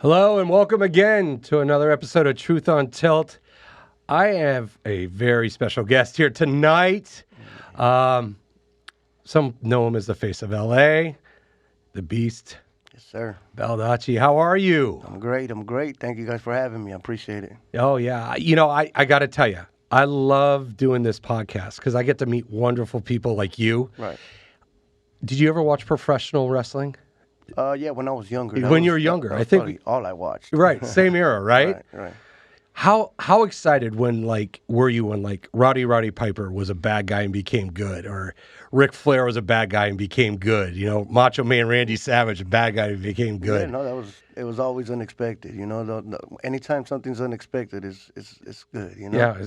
Hello and welcome again to another episode of Truth on Tilt. I have a very special guest here tonight. Some know him as the face of LA, the Beast. Yes, sir. Baldacci, how are you? I'm great. Thank you guys for having me. I appreciate it. Oh, yeah. You know, I got to tell you, I love doing this podcast because I get to meet wonderful people like you. Right. Did you ever watch professional wrestling? Yeah, when I was younger. When you were younger, that I was think probably all I watched. Right, same era, right? Right. How excited were you when Roddy Piper was a bad guy and became good, or Ric Flair was a bad guy and became good? You know, Macho Man Randy Savage, a bad guy and became good. Yeah, no, it was always unexpected. You know, anytime something's unexpected, it's good. You know. Yeah,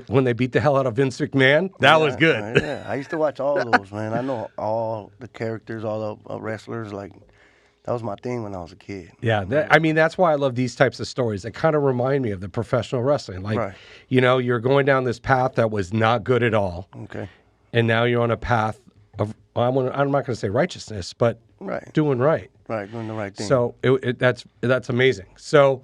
when they beat the hell out of Vince McMahon, that was good. Right, yeah, I used to watch all those, man. I know all the characters, all the wrestlers. That was my thing when I was a kid. Yeah, that's why I love these types of stories. They kind of remind me of the professional wrestling. Right. You know, you're going down this path that was not good at all. Okay. And now you're on a path of, I'm not going to say righteousness, but doing right. Right, doing the right thing. So that's amazing. So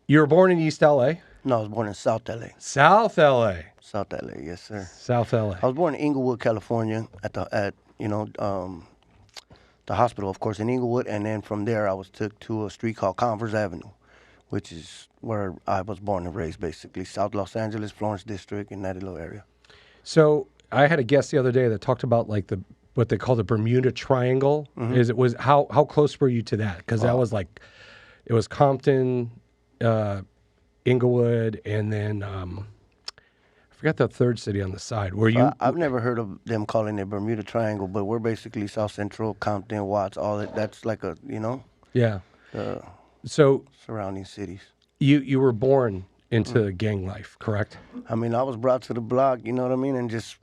you were born in East LA? No, I was born in South LA. South LA. South LA, yes, sir. South LA. I was born in Inglewood, California, the hospital, of course, in Inglewood, and then from there I was took to a street called Converse Avenue, which is where I was born and raised, basically, South Los Angeles, Florence District, in that little area. So I had a guest the other day that talked about what they call the Bermuda Triangle. Mm-hmm. How close were you to that? Because that was it was Compton, Inglewood, and then I forgot the third city on the side. I've never heard of them calling it Bermuda Triangle, but we're basically South Central, Compton, Watts, all that. That's like yeah. So surrounding cities. You were born into gang life, correct? I mean, I was brought to the block, you know what I mean, and just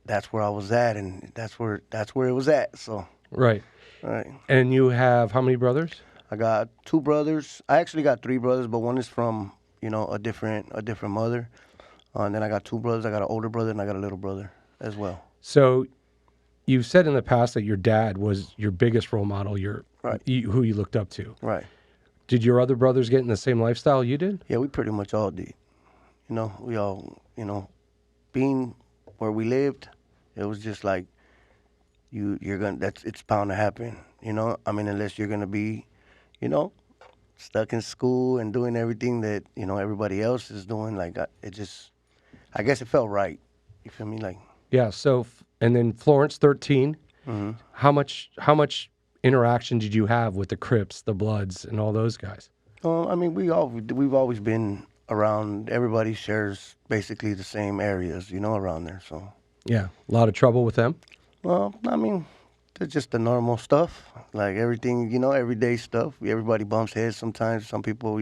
that's where I was at, and that's where it was at. So right. And you have how many brothers? I got two brothers. I actually got three brothers, but one is from a different mother. And then I got two brothers. I got an older brother and I got a little brother as well. So you've said in the past that your dad was your biggest role model, who you looked up to. Right. Did your other brothers get in the same lifestyle you did? Yeah, we pretty much all did. We all, being where we lived, it was just like it's bound to happen, I mean, unless you're going to be, stuck in school and doing everything that, everybody else is doing. I guess it felt right. You feel me? Yeah. So, and then Florence 13. Mm-hmm. How much interaction did you have with the Crips, the Bloods, and all those guys? I mean, we've always been around. Everybody shares basically the same areas, around there. So. Yeah. A lot of trouble with them. Well, I mean, it's just the normal stuff, like everything, everyday stuff. Everybody bumps heads sometimes. Some people,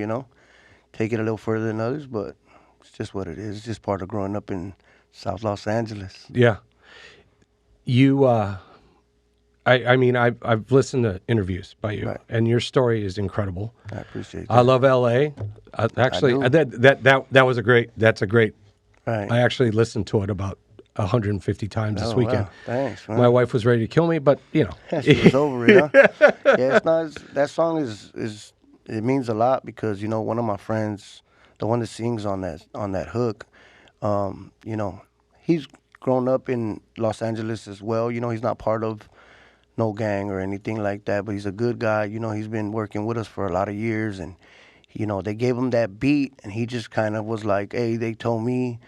take it a little further than others, but it's just what it is. It's just part of growing up in South Los Angeles. Yeah. You, I've listened to interviews by you, right. And your story is incredible. I appreciate that. I love LA. Actually, that was a great. That's a great. Right. I actually listened to it about 150 times this weekend. Wow. Thanks, man. My wife was ready to kill me, but She was over it, huh? Yeah, it's not. That song is it means a lot because one of my friends, the one that sings on that hook, he's grown up in Los Angeles as well. He's not part of no gang or anything like that, but he's a good guy. He's been working with us for a lot of years, and they gave him that beat, and he just kind of was like, "Hey, they told me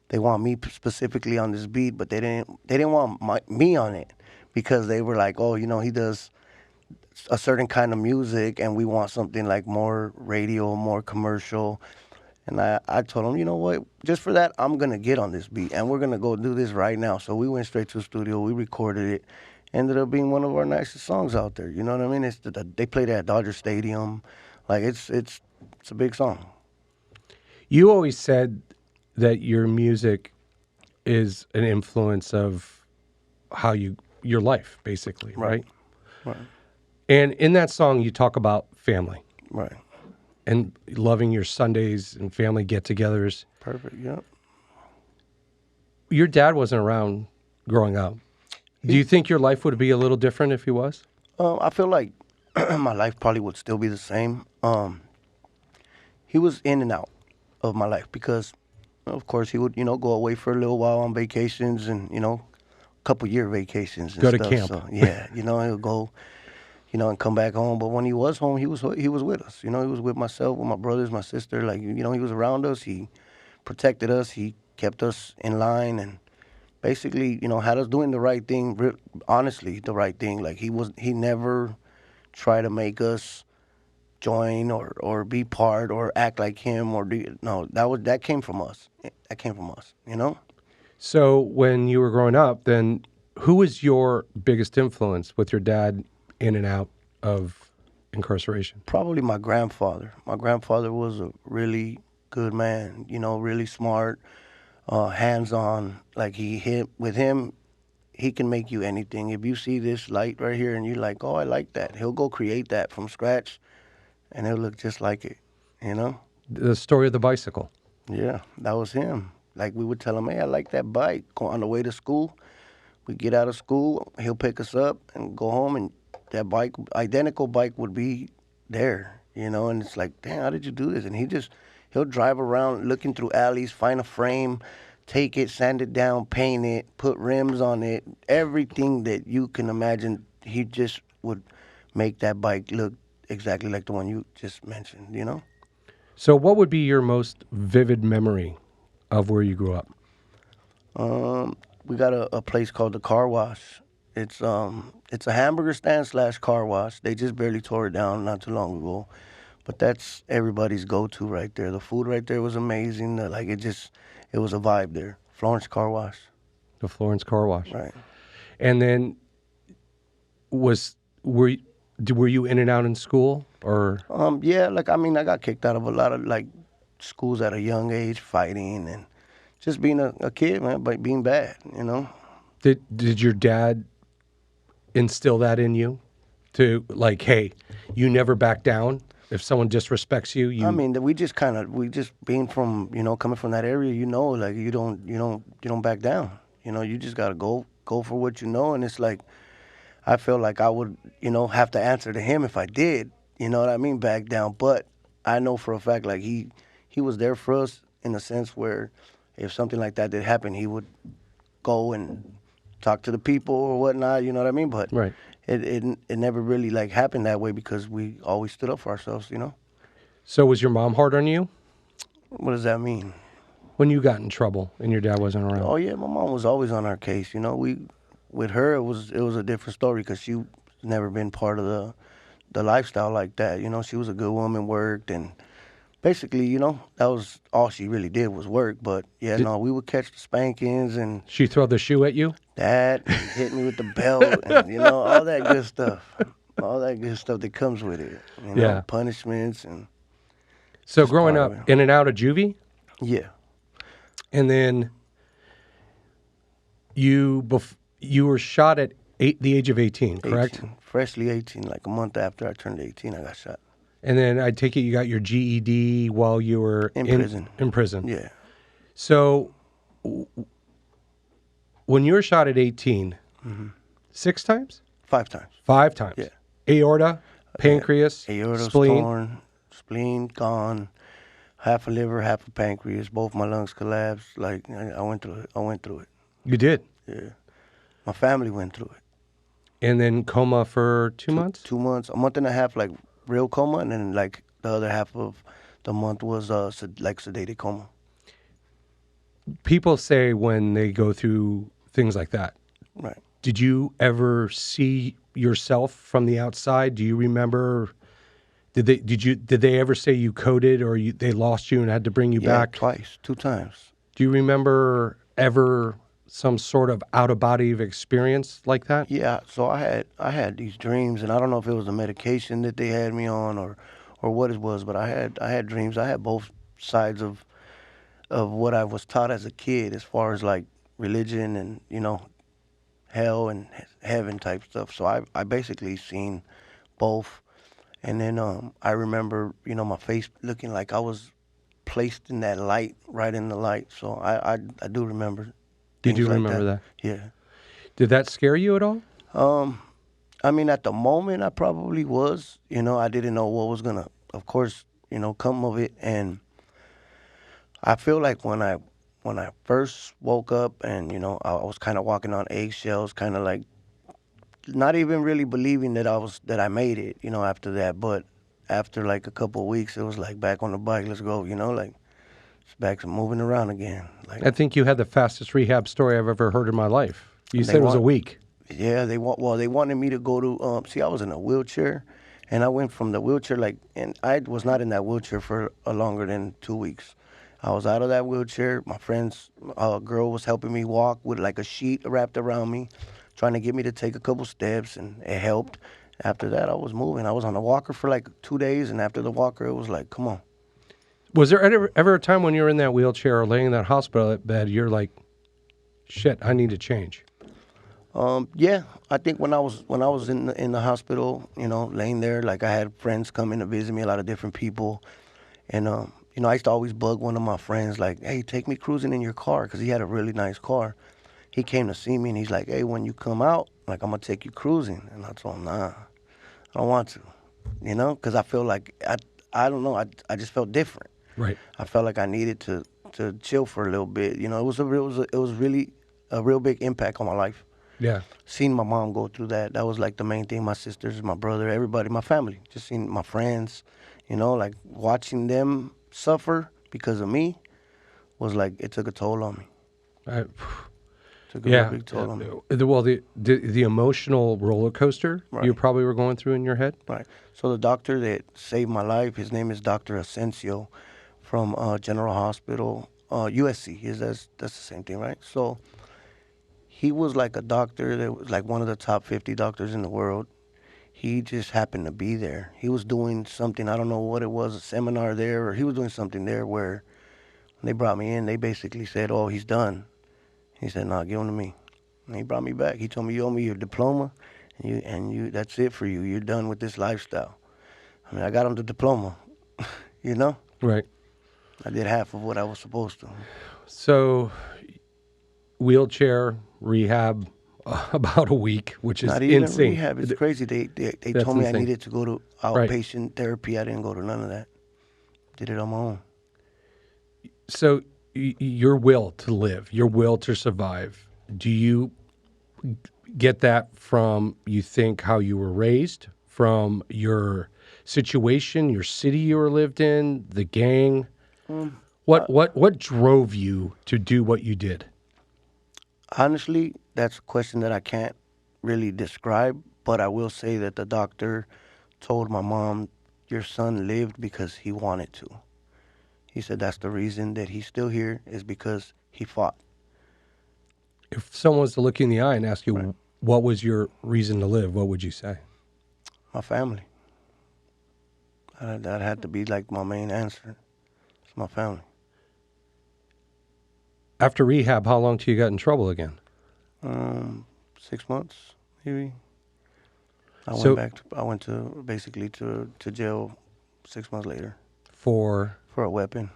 they want me specifically on this beat, but they didn't want me on it because they were like, oh, he does a certain kind of music, and we want something like more radio, more commercial." And I told him, you know what, just for that, I'm going to get on this beat, and we're going to go do this right now. So we went straight to the studio, we recorded it, ended up being one of our nicest songs out there. You know what I mean? They played it at Dodger Stadium. It's a big song. You always said that your music is an influence of how your life, basically, right? Right. And in that song, you talk about family. Right. And loving your Sundays and family get-togethers. Perfect, yeah. Your dad wasn't around growing up. Do you think your life would be a little different if he was? I feel like my life probably would still be the same. He was in and out of my life because, of course, he would, go away for a little while on vacations and, couple year vacations and Go to stuff. camp. So yeah, he'll go, and come back home. But when he was home, he was with us. He was with myself, with my brothers, my sister. Like he was around us. He protected us. He kept us in line and basically, had us doing the right thing. Honestly, the right thing. Like he never tried to make us join or be part or act like him or do no. That came from us. That came from us. So when you were growing up, then who was your biggest influence with your dad in and out of incarceration? Probably my grandfather. My grandfather was a really good man, really smart, hands-on. Like with him, he can make you anything. If you see this light right here and you're like, oh, I like that, he'll go create that from scratch and it'll look just like it. The story of the bicycle. Yeah, that was him. Like we would tell him, hey, I like that bike. Go on the way to school. We get out of school, he'll pick us up and go home, and that bike, identical bike, would be there, And it's like, damn, how did you do this? And he'll drive around looking through alleys, find a frame, take it, sand it down, paint it, put rims on it, everything that you can imagine. He just would make that bike look exactly like the one you just mentioned. So what would be your most vivid memory of where you grew up? We got a place called the Car Wash. It's a hamburger stand / car wash. They just barely tore it down not too long ago, but that's everybody's go-to right there. The food right there was amazing. It was a vibe there. Florence Car Wash. The Florence Car Wash. Right. And then were you in and out in school or? Yeah, I got kicked out of a lot of schools at a young age, fighting and just being a kid, man, but being bad. Did your dad instill that in you to hey, you never back down? If someone disrespects you, We just being from, coming from that area, like you don't back down. You just gotta go for what you know, and it's like I feel like I would, have to answer to him if I did, back down. But I know for a fact, like he was there for us in a sense where if something like that did happen, he would go and talk to the people or whatnot, But right. it never really happened that way because we always stood up for ourselves, So was your mom hard on you What does that mean? when you got in trouble and your dad wasn't around? Oh yeah, my mom was always on our case. With her it was a different story because she never been part of the lifestyle like that. She was a good woman, worked, and basically, that was all she really did was work. But yeah, we would catch the spankings and She throw the shoe at you? that, and hit me with the belt, and all that good stuff. All that good stuff that comes with it. Yeah. Punishments and So Just growing part up of it. in and out of juvie, yeah. and then you were shot at the age of 18, correct? 18. Freshly 18, like a month after I turned 18, I got shot. And then I take it you got your GED while you were In prison. In prison. Yeah. So when you were shot at 18, 6 times? 5 times. 5 times. Yeah. Aorta, pancreas, Aorta spleen. torn, spleen gone, half a liver, half a pancreas. Both my lungs collapsed. Like I went through it. You did. Yeah. My family went through it. And then coma for 2 months? 2 months, a month and a half, like real coma, and then the other half of the month was sedated coma. People say when they go through things like that, Right. did you ever see yourself from the outside? Do you remember? Did they ever say you coded or they lost you and had to bring you Yeah, back? twice, 2 times. Do you remember ever some sort of out of body experience like that? Yeah, so I had these dreams, and I don't know if it was the medication that they had me on or what it was, but I had dreams. I had both sides of what I was taught as a kid, as far as like religion and hell and heaven type stuff. So I basically seen both, and then I remember my face looking like I was placed in that light, right in the light. So I do remember. You do things like remember that? Yeah. Did that scare you at all? I mean, at the moment, I probably was. I didn't know what was gonna, of course, come of it. And I feel like when I first woke up, and I was kind of walking on eggshells, kind of like not even really believing that I made it. After that, but after like a couple of weeks, it was like back on the bike. Let's go. Like it's back to moving around again. Like I think you had the fastest rehab story I've ever heard in my life. You they said it was a want, week. yeah, they wanted me to go to. See, I was in a wheelchair, and I went from the wheelchair and I was not in that wheelchair for longer than 2 weeks. I was out of that wheelchair. My friend's girl was helping me walk with like a sheet wrapped around me, trying to get me to take a couple steps, and it helped. After that, I was moving. I was on a walker for like 2 days, and after the walker, it was like, come on. Was there ever a time when you were in that wheelchair or laying in that hospital bed, you're like, shit, I need to change? Yeah, I think when I was in the hospital, laying there, like I had friends come in to visit me, a lot of different people, and I used to always bug one of my friends, like, hey, take me cruising in your car, because he had a really nice car. He came to see me, and he's like, hey, when you come out, like, I'm gonna take you cruising, and I told him, nah, I don't want to, because I feel like I don't know, I just felt different. Right. I felt like I needed to chill for a little bit. It was really a real big impact on my life. Yeah. Seeing my mom go through that was like the main thing. My sisters, my brother, everybody, my family. Just seeing my friends, like watching them suffer because of me was like, it took a toll on me. I, Took a real big toll on me. Well, the emotional roller coaster Right. you probably were going through in your head. Right. So the doctor that saved my life, his name is Dr. Asensio from General Hospital, USC. That's the same thing, right? So he was like a doctor that was like one of the top 50 doctors in the world. He just happened to be there. He was doing something, I don't know what it was, a seminar there, or he was doing something there where when they brought me in, they basically said, oh, he's done. He said, no, give him to me. And he brought me back. He told me, you owe me your diploma, and that's it for you. You're done with this lifestyle. I mean, I got him the diploma, Right. I did half of what I was supposed to. So, wheelchair rehab, about a week, which is Not even insane. rehab. It's crazy. They That's told me insane. I needed to go to Right. outpatient therapy. I didn't go to none of that. Did it on my own. So, your will to live, your will to survive, do you get that from, you think, how you were raised, from your situation, your city you were lived in, the gang? What drove you to do what you did? Honestly, that's a question that I can't really describe, but I will say that the doctor told my mom, your son lived because he wanted to. He said that's the reason that he's still here is because he fought. If someone was to look you in the eye and ask you, Right. what was your reason to live, what would you say? My family. That had to be like my main answer. It's my family. After rehab, how long till you got in trouble again? 6 months, maybe. So- I went to basically to jail 6 months later For, for a weapon.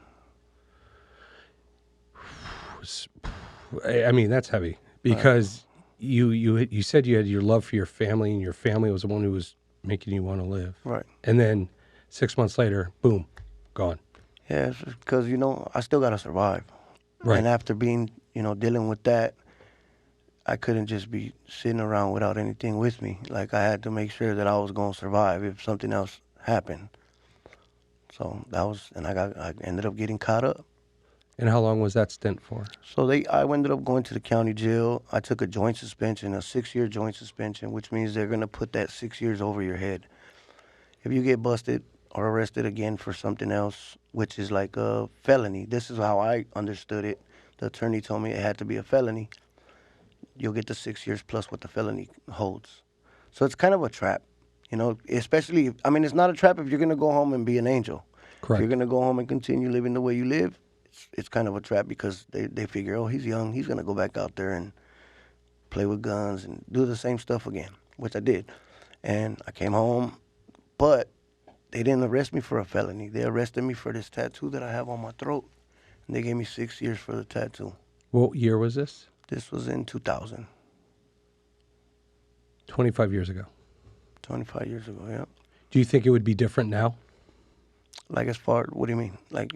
I mean, that's heavy because you said you had your love for your family, and your family was the one who was making you want to live. Right. And then 6 months later, boom, gone. Yeah, because I still gotta survive. Right. And after being dealing with that, I couldn't just be sitting around without anything with me. Like I had to make sure that I was gonna survive if something else happened. So I ended up getting caught up. And how long was that stint for? So I ended up going to the county jail. I took a joint suspension, a 6-year joint suspension, which means they're gonna put that 6 years over your head. If you get busted or arrested again for something else, which is like a felony, this is how I understood it. The attorney told me it had to be a felony. You'll get the 6 years plus what the felony holds. So it's kind of a trap, especially, it's not a trap if you're gonna go home and be an angel. Correct. If you're gonna go home and continue living the way you live, it's kind of a trap because they figure, oh, he's young, he's gonna go back out there and play with guns and do the same stuff again, which I did. And I came home, but they didn't arrest me for a felony. They arrested me for this tattoo that I have on my throat. And they gave me 6 years for the tattoo. What year was this? This was in 2000. 25 years ago. 25 years ago, yeah. Do you think it would be different now? Like as far, what do you mean? Like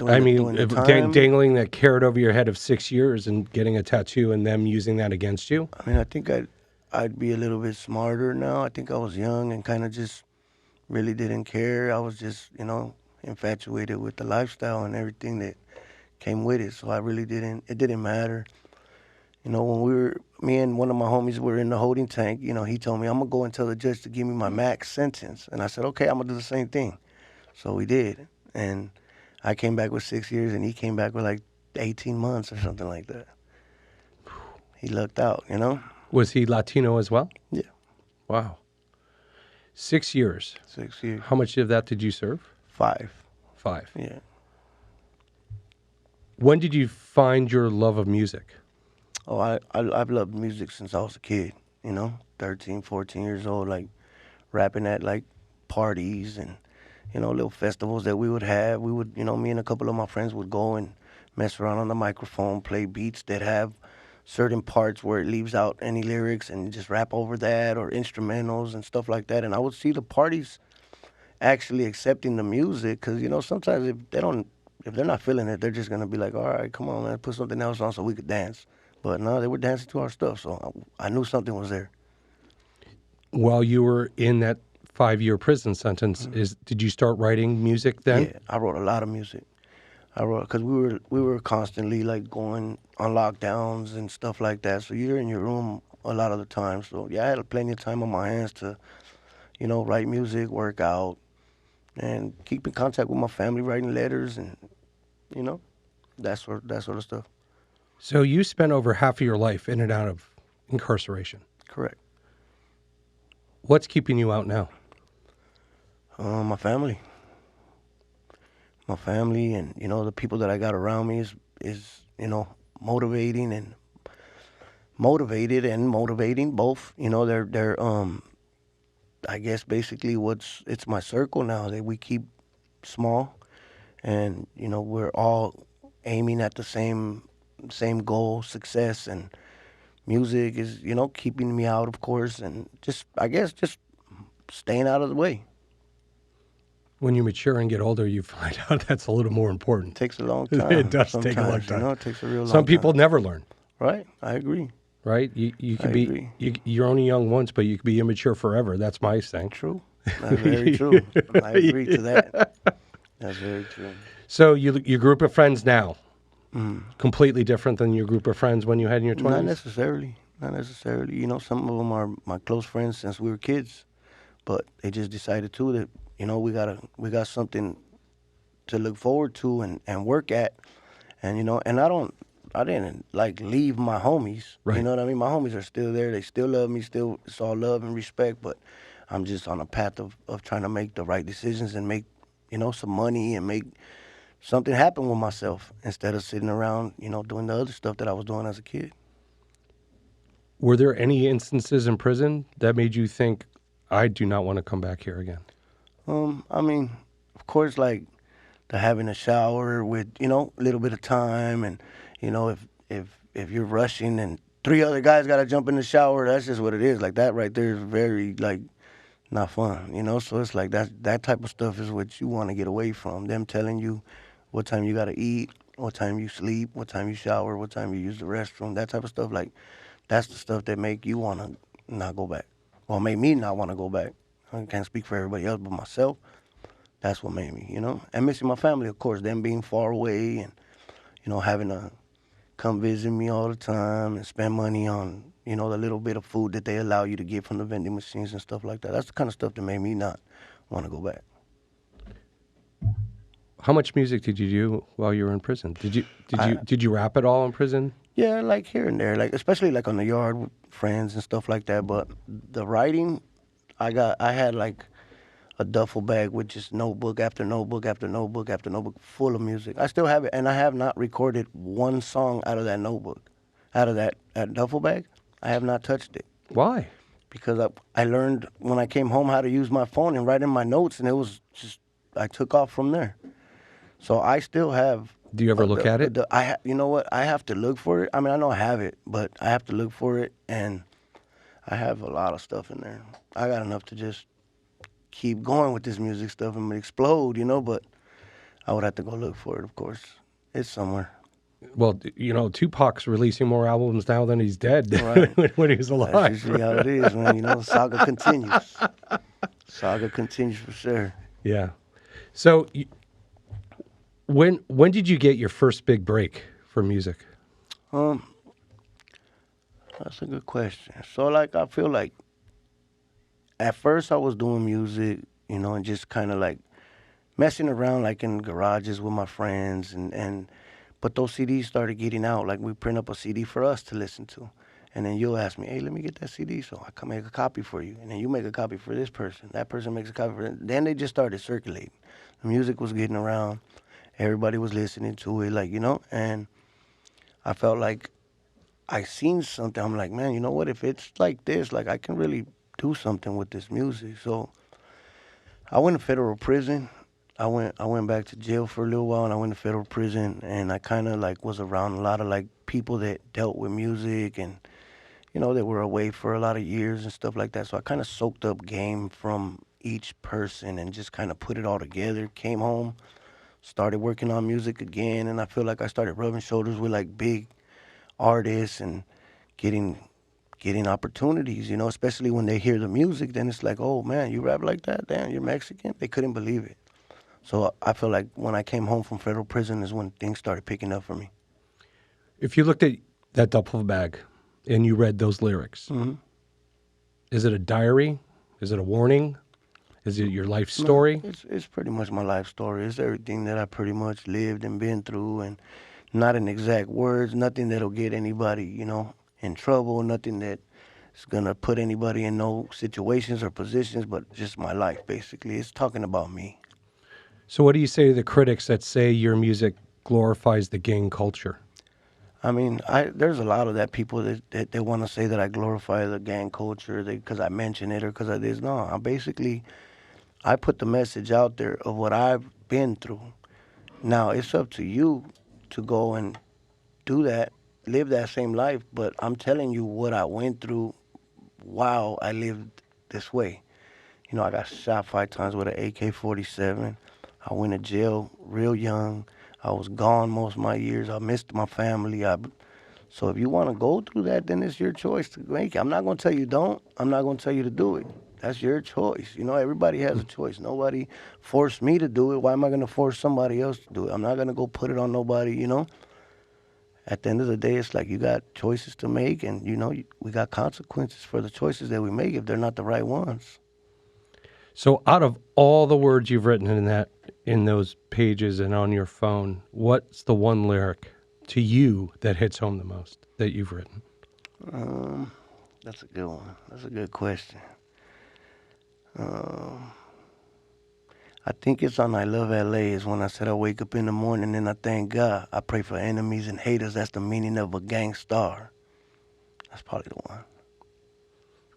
I mean, doing the if time? dangling that carrot over your head of 6 years and getting a tattoo and them using that against you? I mean, I think I'd be a little bit smarter now. I think I was young and kind of just really didn't care. I was just, infatuated with the lifestyle and everything that came with it. So I really didn't. It didn't matter. When me and one of my homies were in the holding tank, he told me, I'm going to go and tell the judge to give me my max sentence. And I said, okay, I'm going to do the same thing. So we did. And I came back with 6 years and he came back with like 18 months or something like that. He lucked out. Was he Latino as well? Yeah, Wow. 6 years. 6 years. How much of that did you serve? 5. 5. Yeah. When did you find your love of music? Oh, I've loved music since I was a kid, 13, 14 years old, like rapping at like parties and, little festivals that we would have. We would, me and a couple of my friends would go and mess around on the microphone, play beats that have certain parts where it leaves out any lyrics and just rap over that or instrumentals and stuff like that. And I would see the parties actually accepting the music because, sometimes if they're not feeling it, they're just going to be like, all right, come on, man, put something else on so we could dance. But no, they were dancing to our stuff, so I knew something was there. While you were in that 5-year prison sentence, did you start writing music then? Yeah, I wrote a lot of music. I wrote because we were constantly like going on lockdowns and stuff like that. So you're in your room a lot of the time. So yeah, I had plenty of time on my hands to, write music, work out, and keep in contact with my family, writing letters and, that sort of stuff. So you spent over half of your life in and out of incarceration. Correct. What's keeping you out now? My family. My family and, the people that I got around me is motivating and motivated and motivating both. They're I guess basically it's my circle now that we keep small and, we're all aiming at the same goal, success, and music is, keeping me out, of course, and just staying out of the way. When you mature and get older, you find out that's a little more important. It takes a long time. It does take a long time. It takes a real long time. Some people never learn. Right, I agree. Right? You could I be agree. you're only young once, but you could be immature forever. That's my thing. True. That's very true. I agree to that. That's very true. So your group of friends now, completely different than your group of friends when you had in your 20s? Not necessarily. Not necessarily. Some of them are my close friends since we were kids, but they just decided too that we got something to look forward to and work at, and and I didn't like leave my homies. Right. You know what I mean? My homies are still there. They still love me. Still, it's all love and respect. But I'm just on a path of trying to make the right decisions and make some money and make something happen with myself instead of sitting around doing the other stuff that I was doing as a kid. Were there any instances in prison that made you think, I do not want to come back here again? I mean, of course, like the having a shower with, a little bit of time and, if you're rushing and 3 other guys got to jump in the shower, that's just what it is. Like that right there is very, like, not fun, So it's like that type of stuff is what you want to get away from. Them telling you what time you got to eat, what time you sleep, what time you shower, what time you use the restroom, that type of stuff. Like, that's the stuff that make you want to not go back. Well, made me not want to go back. I can't speak for everybody else but myself. That's what made me, And missing my family, of course, them being far away and, having to come visit me all the time and spend money on, the little bit of food that they allow you to get from the vending machines and stuff like that. That's the kind of stuff that made me not want to go back. How much music did you do while you were in prison? Did you rap at all in prison? Yeah, like here and there, like especially like on the yard with friends and stuff like that. But the writing, I had like a duffel bag with just notebook after notebook after notebook after notebook full of music. I still have it, and I have not recorded one song out of that notebook, out of that duffel bag. I have not touched it. Why? Because I learned when I came home how to use my phone and write in my notes, and it was just, I took off from there. So I still have. Do you ever look at it? You know what? I have to look for it. I mean, I know I have it, but I have to look for it, and I have a lot of stuff in there. I got enough to just keep going with this music stuff and explode, but I would have to go look for it, of course. It's somewhere. Well, Tupac's releasing more albums now than he's dead Right. when he was That's alive. usually how it is, man. The saga continues. Saga continues for sure. Yeah. So, when did you get your first big break for music? Um, that's a good question. So, like, I feel like at first I was doing music, and just kind of like messing around, like in garages with my friends, but those CDs started getting out. Like, we print up a CD for us to listen to. And then you'll ask me, hey, let me get that CD. So I can make a copy for you. And then you make a copy for this person. That person makes a copy for them. Then they just started circulating. The music was getting around. Everybody was listening to it, and I felt like I seen something. I'm like, man, you know what? If it's like this, like, I can really do something with this music. So I went to federal prison. I went back to jail for a little while, and I went to federal prison, and I kind of like was around a lot of like people that dealt with music, and that were away for a lot of years and stuff like that. So I kind of soaked up game from each person and just kind of put it all together. Came home, started working on music again, and I feel like I started rubbing shoulders with like big artists and getting opportunities, especially when they hear the music. Then it's like, oh man, you rap like that? Damn, you're Mexican? They couldn't believe it. So I feel like when I came home from federal prison is when things started picking up for me. If you looked at that duffel bag and you read those lyrics, Hmm. is it a diary? Is it a warning? Is it your life No, story? it's pretty much my life story. It's everything that I pretty much lived and been through, and not in exact words, nothing that'll get anybody, in trouble, nothing that is gonna put anybody in no situations or positions, but just my life basically. It's talking about me. So, what do you say to the critics that say your music glorifies the gang culture? I mean, there's a lot of that people that they want to say that I glorify the gang culture because I mention it or because I this. No, I put the message out there of what I've been through. Now it's up to you to go and do that, live that same life. But I'm telling you what I went through while I lived this way. I got shot 5 times with an AK-47. I went to jail real young. I was gone most of my years. I missed my family. So if you want to go through that, then it's your choice to make it. I'm not going to tell you don't. I'm not going to tell you to do it. That's your choice. Everybody has a choice. Nobody forced me to do it. Why am I going to force somebody else to do it? I'm not going to go put it on nobody. At the end of the day, it's like you got choices to make, and, we got consequences for the choices that we make if they're not the right ones. So, out of all the words you've written in those pages and on your phone, what's the one lyric to you that hits home the most that you've written? That's a good one. That's a good question. Um, I think it's on I Love LA is when I said I wake up in the morning and I thank God. I pray for enemies and haters. That's the meaning of a gangstar. That's probably the one.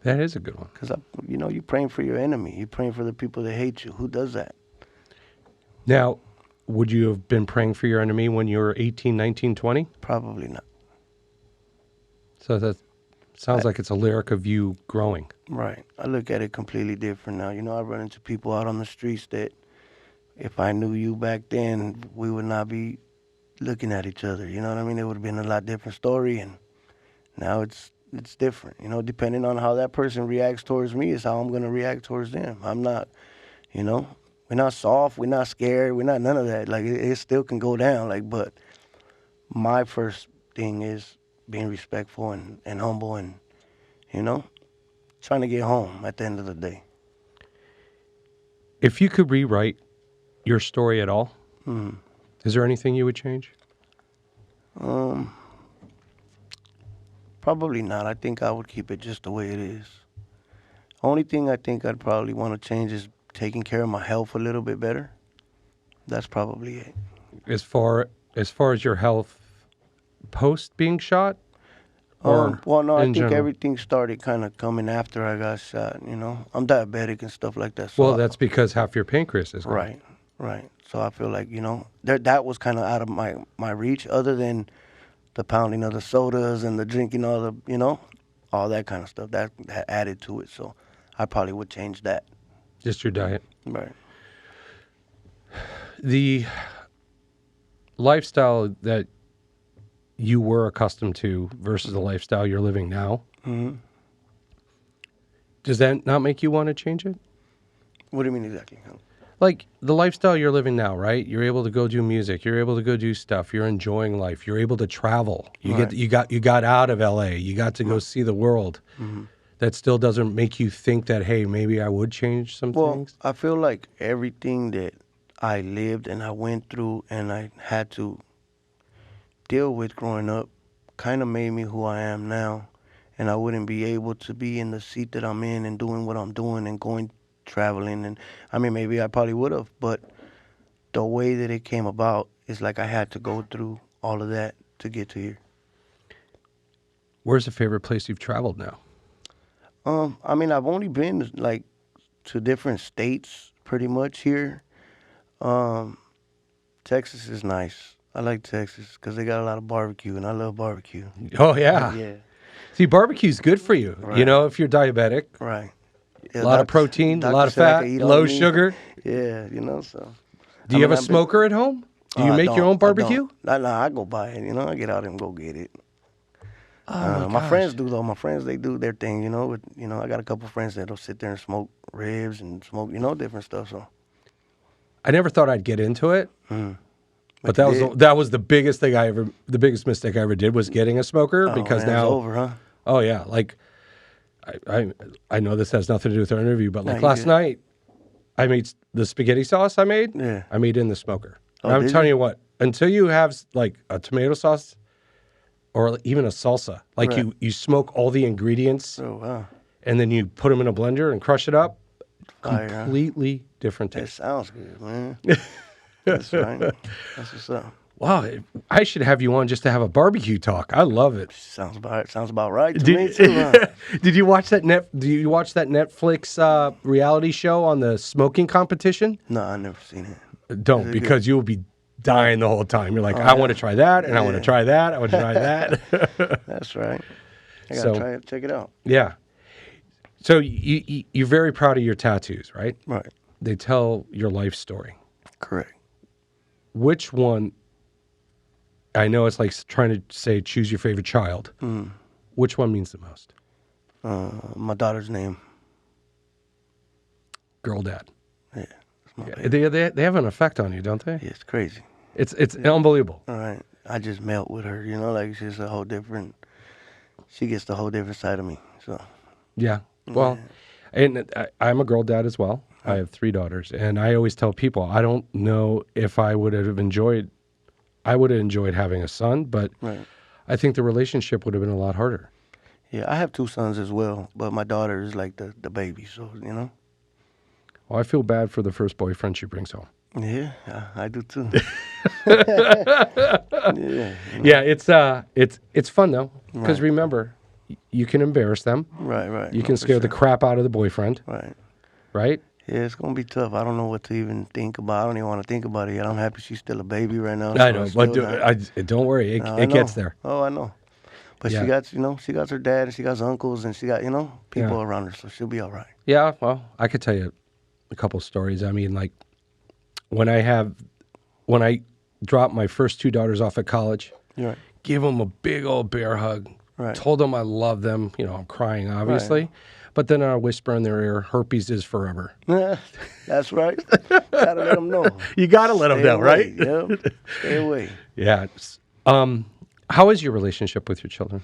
That is a good one. Because, you're praying for your enemy. You're praying for the people that hate you. Who does that? Now, would you have been praying for your enemy when you were 18, 19, 20? Probably not. So that sounds like it's a lyric of you growing. Right. I look at it completely different now. I run into people out on the streets that if I knew you back then, we would not be looking at each other. You know what I mean? It would have been a lot different story, and now it's different. Depending on how that person reacts towards me is how I'm gonna react towards them. I'm not, we're not soft, we're not scared, we're not none of that. Like it still can go down. But my first thing is being respectful and humble and trying to get home at the end of the day. If you could rewrite your story at all, is there anything you would change? Um, Probably not. I think I would keep it just the way it is. Only thing I think I'd probably want to change is taking care of my health a little bit better. That's probably it. As far as your health post being shot, or Well, no, I in think general? everything started kind of coming after I got shot. I'm diabetic and stuff like that. So Well, that's because half your pancreas is gone. right, right. So I feel like that was kind of out of my reach. Other than the pounding of the sodas and the drinking all the all that kind of stuff. That added to it. So I probably would change that. Just your diet. Right. The lifestyle that you were accustomed to versus the lifestyle you're living now, does that not make you want to change it? What do you mean exactly? Like the lifestyle you're living now, right? You're able to go do music. You're able to go do stuff. You're enjoying life. You're able to travel. You got out of LA. You got to go see the world. That still doesn't make you think that, hey, maybe I would change some things? I feel like everything that I lived and I went through and I had to deal with growing up kind of made me who I am now. And I wouldn't be able to be in the seat that I'm in and doing what I'm doing and going traveling. And I mean, maybe I probably would have, but the way that it came about is like I had to go through all of that to get to here. Where's the favorite place you've traveled now? I mean, I've only been like to different states pretty much here. Texas is nice. I like Texas because they got a lot of barbecue, and I love barbecue. Oh, yeah. Yeah. See, barbecue's good for you. Right. You know, if you're diabetic. Right. A lot of protein, a lot of fat, low sugar. Yeah, you know, so. Do you have a smoker at home? Do you make your own barbecue? No, I go buy it, you know. I get out and go get it. Oh, my friends do, though. My friends, they do their thing, you know. I got a couple friends that'll sit there and smoke ribs and smoke, different stuff, so. I never thought I'd get into it. But that was the biggest mistake I ever did was getting a smoker because man, now it's over, huh? Oh yeah, like I know this has nothing to do with our interview, but like last night I made the spaghetti sauce I made. Yeah. I made in the smoker. Oh, And I'm telling you what, until you have like a tomato sauce or even a salsa, like Right. you smoke all the ingredients Oh, wow. and then you put them in a blender and crush it up, Fire, huh? completely different That taste. sounds good, man. That's right. That's what's up. Wow, I should have you on just to have a barbecue talk. I love it. Sounds about right to me too, huh? Did you watch that Netflix reality show on the smoking competition? No, I never seen it. Don't, because you'll be dying the whole time. You're like, I want to try that, and I want to try that, I want to try that. That's right. I gotta try it, check it out. Yeah. So you're very proud of your tattoos, right? Right. They tell your life story. Correct. Which one? I know it's like trying to say choose your favorite child. Which one means the most? My daughter's name. Girl, dad. Yeah. That's my baby. They have an effect on you, don't they? Yeah, it's crazy. It's unbelievable. All right. I just melt with her, like she's a whole different. She gets the whole different side of me. So. Yeah. Well, and I'm a girl dad as well. I have 3 daughters, and I always tell people I don't know if I would have enjoyed having a son, but I think the relationship would have been a lot harder. Yeah, I have 2 sons as well, but my daughter is like the baby, so Well, I feel bad for the first boyfriend she brings home. Yeah, I do too. Yeah, it's fun though, because remember, you can embarrass them. Right. You can scare the crap out of the boyfriend. Right? Yeah, it's gonna be tough. I don't know what to even think about. I don't even want to think about it yet. I'm happy she's still a baby right now. I know, but don't worry, it gets there. Oh, I know. But she got, she got her dad and she got uncles and she got, people around her, so she'll be all right. Yeah, well, I could tell you a couple stories. I mean, like when I dropped my first 2 daughters off at college, give them a big old bear hug, told them I love them. I'm crying, obviously. But then I whisper in their ear, herpes is forever. That's right. Gotta let them know. You gotta let them know, right? Yep. Stay away. Yeah. How is your relationship with your children?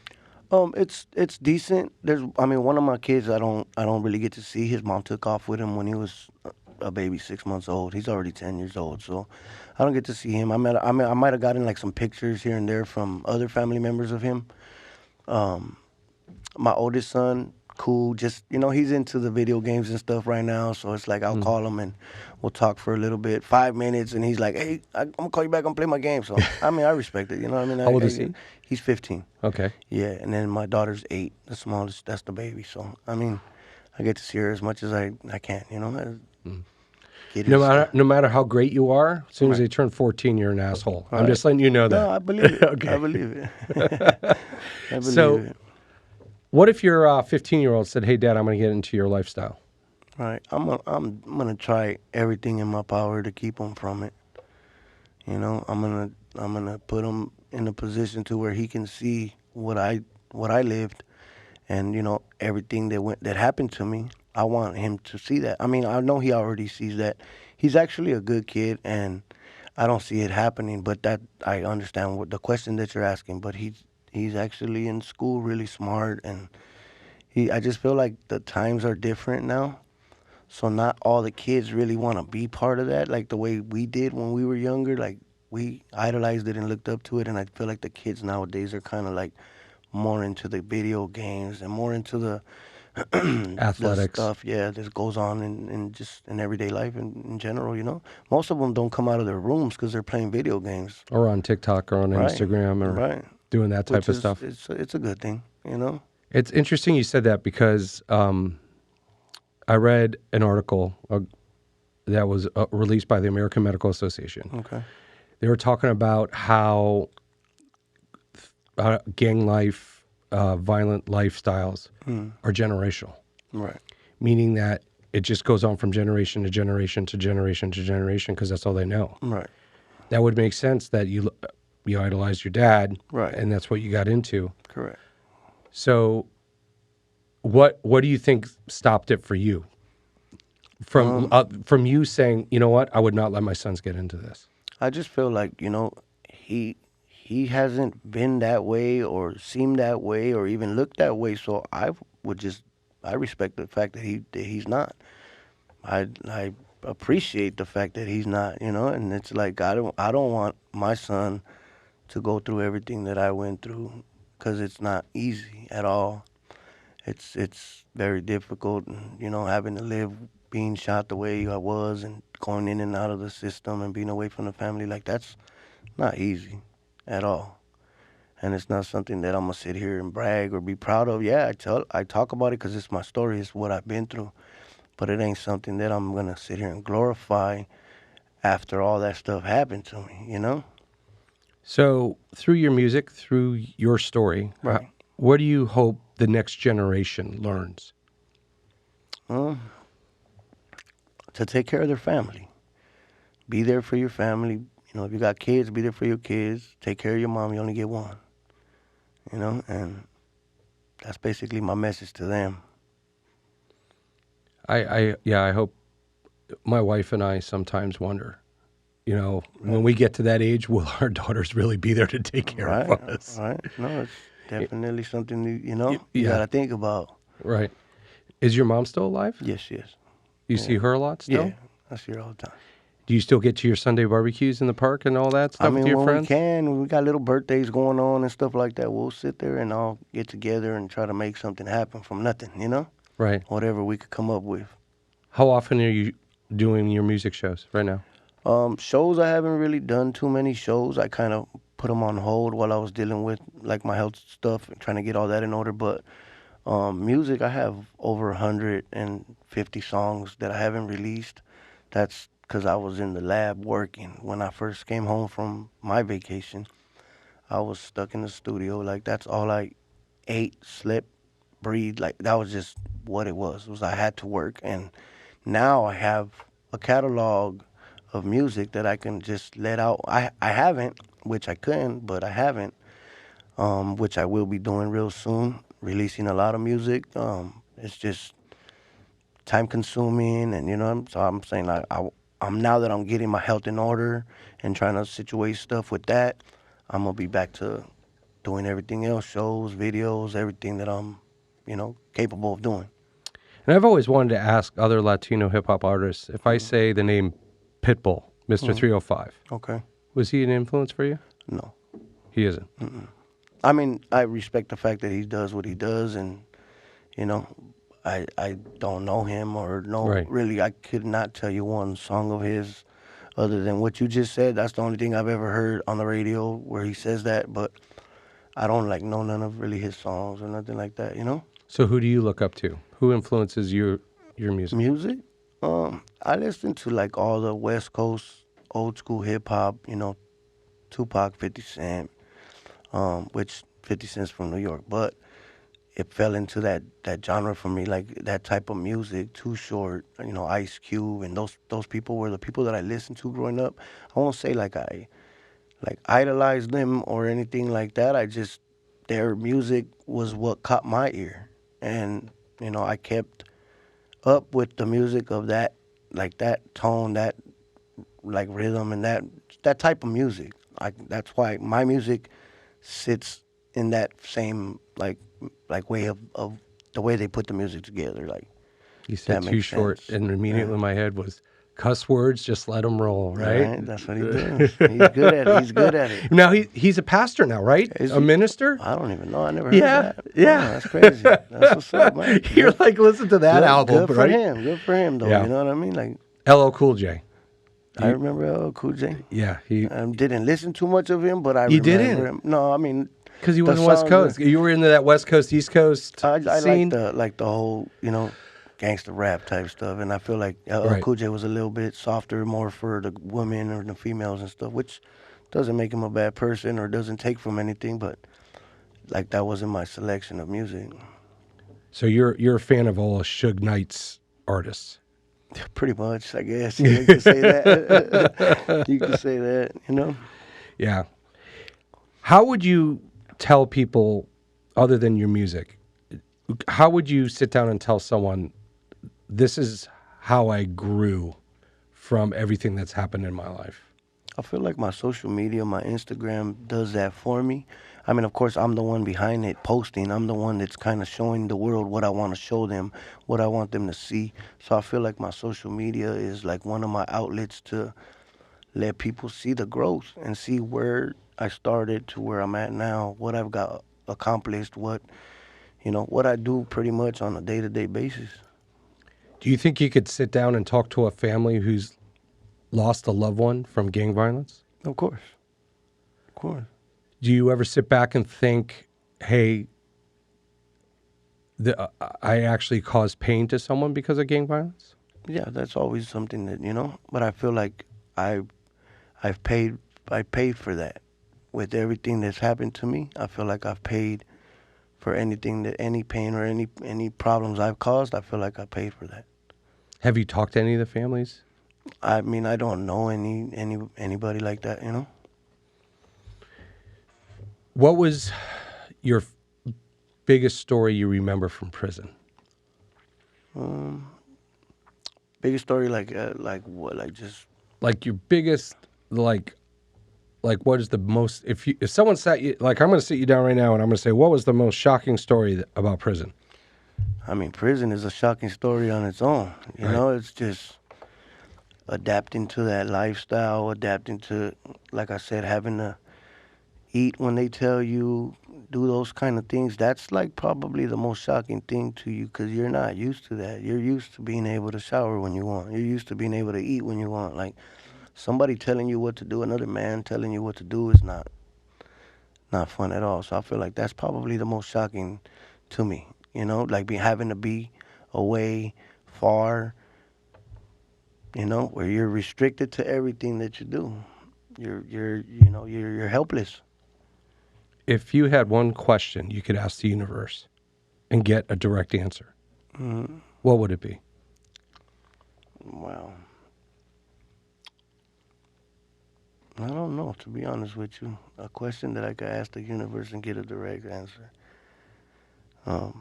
It's decent. One of my kids I don't really get to see. His mom took off with him when he was a baby, 6 months old. He's already 10 years old, so I don't get to see him. I might have gotten like some pictures here and there from other family members of him. My oldest son, cool. Just he's into the video games and stuff right now, so it's like I'll call him and we'll talk for a little bit, 5 minutes, and he's like, "Hey, I'm gonna call you back. I'm gonna play my game." So I respect it. How old is he? He's 15. Okay. Yeah, and then my daughter's 8, the smallest. That's the baby. So I get to see her as much as I can. No matter how great you are, as soon as they turn 14, you're an asshole. I'm just letting you know that. No, I believe it. Okay. I believe it. I believe it. What if your 15-year-old said, "Hey, Dad, I'm going to get into your lifestyle"? Right. I'm gonna try everything in my power to keep him from it. You know, I'm gonna put him in a position to where he can see what I lived, and everything that happened to me. I want him to see that. I mean, I know he already sees that. He's actually a good kid, and I don't see it happening. But that I understand what the question that you're asking. But he's actually in school, really smart, and I just feel like the times are different now. So not all the kids really want to be part of that, like the way we did when we were younger. Like we idolized it and looked up to it, and I feel like the kids nowadays are kind of like more into the video games and more into the Athletics stuff, yeah, that goes on in just in everyday life in general. Most of them don't come out of their rooms because they're playing video games. or on TikTok or on Right, Instagram or right. doing that type Which of is stuff. it's a good thing. It's interesting you said that because I read an article that was released by the American Medical Association. Okay. They were talking about how gang life, violent lifestyles are generational, Right. meaning that it just goes on from generation to generation to generation to generation because that's all they know. Right. That would make sense that you idolized your dad, Right. and that's what you got into. Correct. So, what do you think stopped it for you? From you saying, you know what, I would not let my sons get into this. I just feel like he hasn't been that way or seemed that way or even looked that way. So I respect the fact that he's not. I appreciate the fact that he's not. And it's like I don't want my son to go through everything that I went through because it's not easy at all. It's very difficult, and, having to live being shot the way I was and going in and out of the system and being away from the family, like that's not easy at all. And it's not something that I'm gonna sit here and brag or be proud of. Yeah, I talk about it because it's my story, it's what I've been through. But it ain't something that I'm gonna sit here and glorify after all that stuff happened to me. So, through your music, through your story, Right. what do you hope the next generation learns? To take care of their family. Be there for your family. If you got kids, be there for your kids. Take care of your mom. You only get one. And that's basically my message to them. I hope. My wife and I sometimes wonder, when we get to that age, will our daughters really be there to take care Right, of us? right. No, it's definitely something you Yeah. got to think about. Right. Is your mom still alive? Yes, yes. You see her a lot still? Yeah, I see her all the time. Do you still get to your Sunday barbecues in the park and all that I stuff with mean, your when friends? when we got little birthdays going on and stuff like that, we'll sit there and all get together and try to make something happen from nothing. Right. Whatever we could come up with. How often are you doing your music shows right now? Shows, I haven't really done too many shows. I kind of put them on hold while I was dealing with like my health stuff and trying to get all that in order. But music, I have over 150 songs that I haven't released. That's because I was in the lab working. When I first came home from my vacation, I was stuck in the studio. Like that's all I ate, slept, breathed. Like that was just what it was. I had to work, and now I have a catalog of music that I can just let out. I haven't, which I couldn't, but I haven't, which I will be doing real soon. Releasing a lot of music. It's just time consuming, and so I'm saying I'm now that I'm getting my health in order and trying to situate stuff with that, I'm gonna be back to doing everything else, shows, videos, everything that I'm, capable of doing. And I've always wanted to ask other Latino hip hop artists, if I say the name Pitbull, Mr. 305, Okay. was he an influence for you? No. He isn't. I mean, I respect the fact that he does what he does, and you know, I don't know him or know Right. really. I could not tell you one song of his other than what you just said. That's the only thing I've ever heard on the radio where he says that. But I don't know none of really his songs or nothing like that. So who do you look up to? Who influences your music? Music. I listen to like all the West Coast old school hip hop. Tupac, 50 Cent. Which 50 Cent's from New York, but it fell into that genre for me, like that type of music. Too Short, Ice Cube, and those people were the people that I listened to growing up. I won't say like I like idolized them or anything like that. I just their music was what caught my ear, and I kept up with the music of that, like that tone, that like rhythm, and that type of music. Like that's why my music sits in that same like way of the way they put the music together. Like You if said that Too makes Short, sense. and immediately in my head was cuss words, just let them roll, All right? right, that's what he does. He's good at it. He's good at it. Now he's a pastor now, right? Is A he? minister? I don't even know. I never heard Yeah, that. yeah. Oh, that's crazy. That's what's up, man. You're like, listen to that good, album, good for right? him. Good for him, though. Yeah. You know what I mean? Like LL Cool J. I remember Cool J. Yeah, he Didn't listen too much of him, but I You remember didn't? him. No, I mean because he the was on West songs Coast. You were into that West Coast East Coast I scene. like the whole gangster rap type stuff, and I feel like Right. Cool J was a little bit softer, more for the women or the females and stuff, which doesn't make him a bad person or doesn't take from anything, but like that wasn't my selection of music. So you're a fan of all of Suge Knight's artists. Pretty much, I guess. Yeah, you could say that. You could say that. Yeah. How would you tell people, other than your music, how would you sit down and tell someone, this is how I grew from everything that's happened in my life? I feel like my social media, my Instagram does that for me. I mean, of course, I'm the one behind it posting. I'm the one that's kind of showing the world what I want to show them, what I want them to see. So I feel like my social media is like one of my outlets to let people see the growth and see where I started to where I'm at now, what I've got accomplished, what I do pretty much on a day-to-day basis. Do you think you could sit down and talk to a family who's lost a loved one from gang violence? Of course. Of course. Do you ever sit back and think, hey, I actually caused pain to someone because of gang violence? Yeah, that's always something that, but I feel like I've paid for that. With everything that's happened to me, I feel like I've paid for anything that any pain or any problems I've caused. I feel like I paid for that. Have you talked to any of the families? I mean, I don't know anybody like that. What was your biggest story you remember from prison? Biggest story like what? Like just Like your biggest, like what is the most, if someone sat you, like I'm going to sit you down right now and I'm going to say, what was the most shocking story about prison? I mean, prison is a shocking story on its own. You Right. know, it's just adapting to that lifestyle, adapting to, like I said, having to eat when they tell you, do those kind of things. That's like probably the most shocking thing to you because you're not used to that. You're used to being able to shower when you want. You're used to being able to eat when you want. Like somebody telling you what to do, another man telling you what to do is not fun at all. So I feel like that's probably the most shocking to me. Like having to be away, far, where you're restricted to everything that you do. You're helpless. If you had one question you could ask the universe and get a direct answer, what would it be? Wow. I don't know, to be honest with you. A question that I could ask the universe and get a direct answer. Well,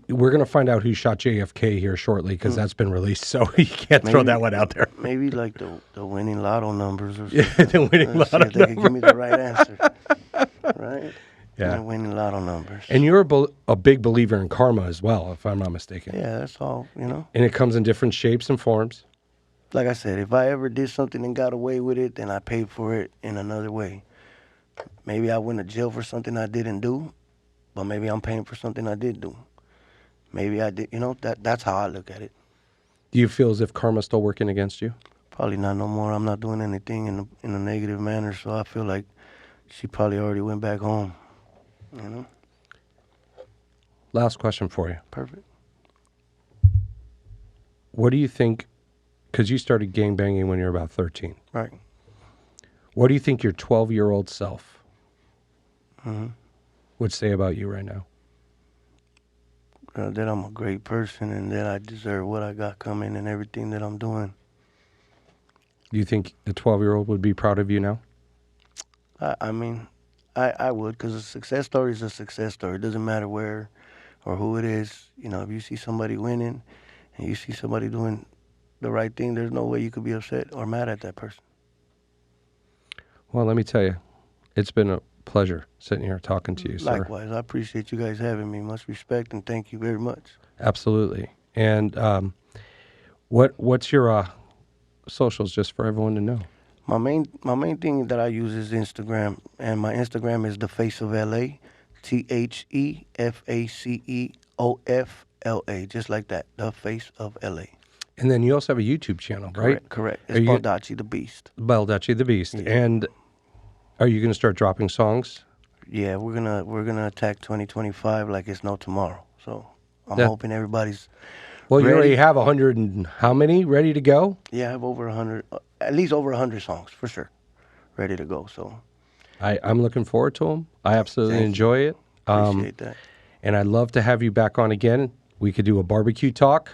we're going to find out who shot JFK here shortly because that's been released, so you can't throw that one out there. Maybe like the winning lotto numbers or something. Yeah, the winning Let's see lotto if they could give me the right answer. Right? Yeah. The winning lotto numbers. And you're a big believer in karma as well, if I'm not mistaken. Yeah, that's all, And it comes in different shapes and forms. Like I said, if I ever did something and got away with it, then I paid for it in another way. Maybe I went to jail for something I didn't do, but maybe I'm paying for something I did do. Maybe I did, that's how I look at it. Do you feel as if karma's still working against you? Probably not no more. I'm not doing anything in a negative manner, so I feel like she probably already went back home. Last question for you. Perfect. What do you think, because you started gangbanging when you were about 13. Right. What do you think your 12-year-old self Mm-hmm. would say about you right now? that I'm a great person and that I deserve what I got coming and everything that I'm doing. Do you think the 12-year-old would be proud of you now? I mean, I would, because a success story is a success story. It doesn't matter where or who it is. You know, if you see somebody winning and you see somebody doing the right thing, there's no way you could be upset or mad at that person. Well, let me tell you, it's been a pleasure sitting here talking to you, sir. Likewise, I appreciate you guys having me. Much respect and thank you very much. Absolutely. And what's your socials, just for everyone to know? My main thing that I use is Instagram, and my Instagram is the Face of LA, TheFaceofLA, just like that, the Face of LA. And then you also have a YouTube channel, right? Correct. It's Baldacci the Beast. Baldacci the Beast. Yeah. And are you going to start dropping songs? Yeah, we're gonna attack 2025 like it's no tomorrow. So I'm Yeah. hoping everybody's. Well, you ready. already have 100 and how many ready to go? Yeah, I have over 100, at least over 100 songs for sure, ready to go. So I'm looking forward to them. I absolutely Thank you. enjoy it. appreciate that. And I'd love to have you back on again. We could do a barbecue talk.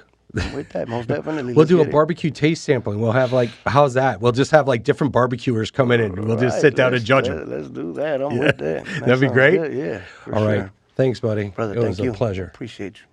With that, most definitely. We'll let's do a get it. barbecue taste sampling. We'll have how's that? We'll just have different barbecuers come in and we'll just Right, sit down and let's- judge them. Let's do that. I'm with that. That'd be sounds great. good, yeah, for All sure. right. Thanks, buddy. Brother, it thank was you. a pleasure. Appreciate you.